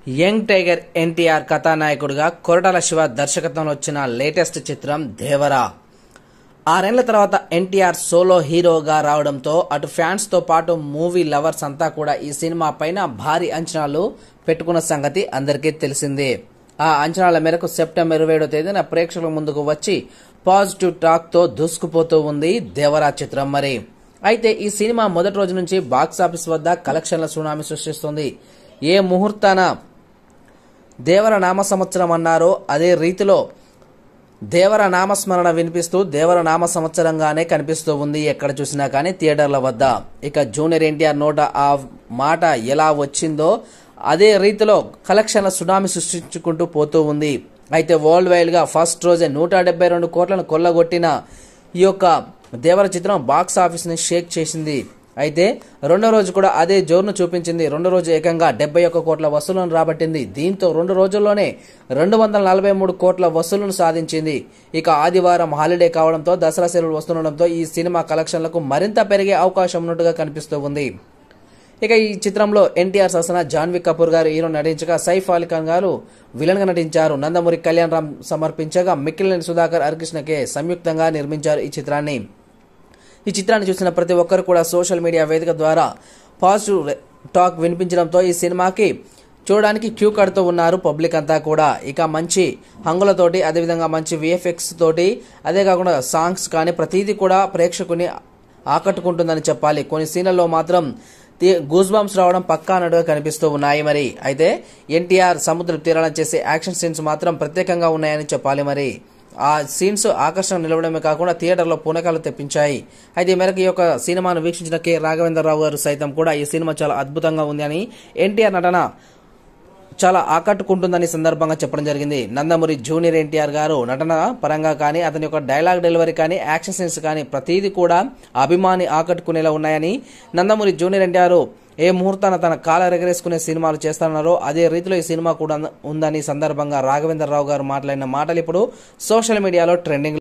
Young tiger NTR కథానాయకుడిగా కొరటాల శివ దర్శకత్వంలో వచ్చిన లేటెస్ట్ చిత్రం దేవరా. 6 ఏళ్ల తర్వాత ఎన్టీఆర్ సోలో హీరోగా రావడంతో అటు ఫ్యాన్స్ తో పాటు మూవీ లవర్స్ అంతా కూడా ఈ సినిమా పైన భారీ అంచనాలు పెట్టుకున్న సంగతి అందరికీ తెలిసిందే. ఆ అంచనాల మేరకు సెప్టెంబర్ 27వ తేదీన ప్రేక్షకుల ముందుకు వచ్చి పాజిటివ్ టాక్ తో దూసుకుపోతూ ఉంది దేవరా చిత్రం. మరి అయితే ఈ సినిమా మొదటి రోజు నుంచి బాక్సాఫీస్ వద్ద కలెక్షన్ల సునామీ సృష్టిస్తుంది. ఏ ముహూర్తాన దేవర నామ సంవత్సరం అన్నారో అదే రీతిలో దేవర నామస్మరణ వినిపిస్తూ దేవర నామ సంవత్సరంగానే కనిపిస్తూ ఉంది ఎక్కడ చూసినా కానీ థియేటర్ల వద్ద. ఇక జూనియర్ ఎన్టీఆర్ నోట ఆ మాట ఎలా వచ్చిందో అదే రీతిలో కలెక్షన్ల సునామీ సృష్టించుకుంటూ పోతూ ఉంది. అయితే వరల్డ్ వైడ్ గా ఫస్ట్ రోజే 172 కోట్లను కొల్లగొట్టిన ఈ యొక్క దేవర చిత్రం బాక్స్ ఆఫీస్ ని షేక్ చేసింది. అయితే రెండో రోజు కూడా అదే జోరును చూపించింది. రెండో రోజు ఏకంగా 71 కోట్ల వసూళ్లను రాబట్టింది. దీంతో 2 రోజుల్లోనే 243 కోట్ల వసూళ్లను సాధించింది. ఇక ఆదివారం హాలిడే కావడంతో దసరా సెలవులు వస్తుండడంతో ఈ సినిమా కలెక్షన్లకు మరింత పెరిగే అవకాశం ఉన్నట్టుగా కనిపిస్తూ ఉంది. ఇక ఈ చిత్రంలో ఎన్టీఆర్ సరసన జాన్వీ కపూర్ గారు హీరో నటించగా సైఫ్ అలీ ఖాన్ గారు విలన్ గా నటించారు. నందమూరి కళ్యాణ్ రామ్ సమర్పించగా మిక్కిలినేని సుధాకర్ హరికృష్ణ కే సంయుక్తంగా నిర్మించారు ఈ చిత్రాన్ని. ఈ చిత్రాన్ని చూసిన ప్రతి ఒక్కరు కూడా సోషల్ మీడియా వేదిక ద్వారా పాజిటివ్ టాక్ వినిపించడంతో ఈ సినిమాకి చూడడానికి క్యూ కడుతూ ఉన్నారు పబ్లిక్ అంతా కూడా. ఇక మంచి హంగులతోటి అదేవిధంగా మంచి విఎఫ్ఎక్స్ తోటి అదే కాకుండా సాంగ్స్ కానీ ప్రతిదీ కూడా ప్రేక్షకుని ఆకట్టుకుంటుందని చెప్పాలి. కొన్ని సీన్లలో మాత్రం గూస్ బంప్స్ రావడం పక్కా అన్నట్టుగా కనిపిస్తూ ఉన్నాయి. మరి అయితే ఎన్టీఆర్ సముద్ర తీరాలను చేసే యాక్షన్ సీన్స్ మాత్రం ప్రత్యేకంగా ఉన్నాయని చెప్పాలి. మరి ఆ సీన్స్ ఆకర్షణ నిలవడమే కాకుండా థియేటర్లో పూనకాలు తెప్పించాయి. అయితే ఈ మేరకు ఈ యొక్క సినిమాను వీక్షించిన కె రాఘవేంద్రరావు గారు సైతం కూడా ఈ సినిమా చాలా అద్భుతంగా ఉంది అని, ఎన్టీఆర్ నటన చాలా ఆకట్టుకుంటుందని సందర్భంగా చెప్పడం జరిగింది. నందమూరి జూనియర్ ఎన్టీఆర్ గారు నటన పరంగా కానీ అతని యొక్క డైలాగ్ డెలివరీ కానీ యాక్షన్ సీన్స్ కానీ ప్రతిదీ కూడా అభిమాని ఆకట్టుకునేలా ఉన్నాయని, నందమూరి జూనియర్ ఎన్టీఆర్ ఏ ముహూర్తాన తన కాలర్ ఎగరేసుకునే సినిమాలు చేస్తున్నారో అదే రీతిలో ఈ సినిమా కూడా ఉందని సందర్భంగా రాఘవేంద్రరావు గారు మాట్లాడిన మాటలు ఇప్పుడు సోషల్ మీడియాలో ట్రెండింగ్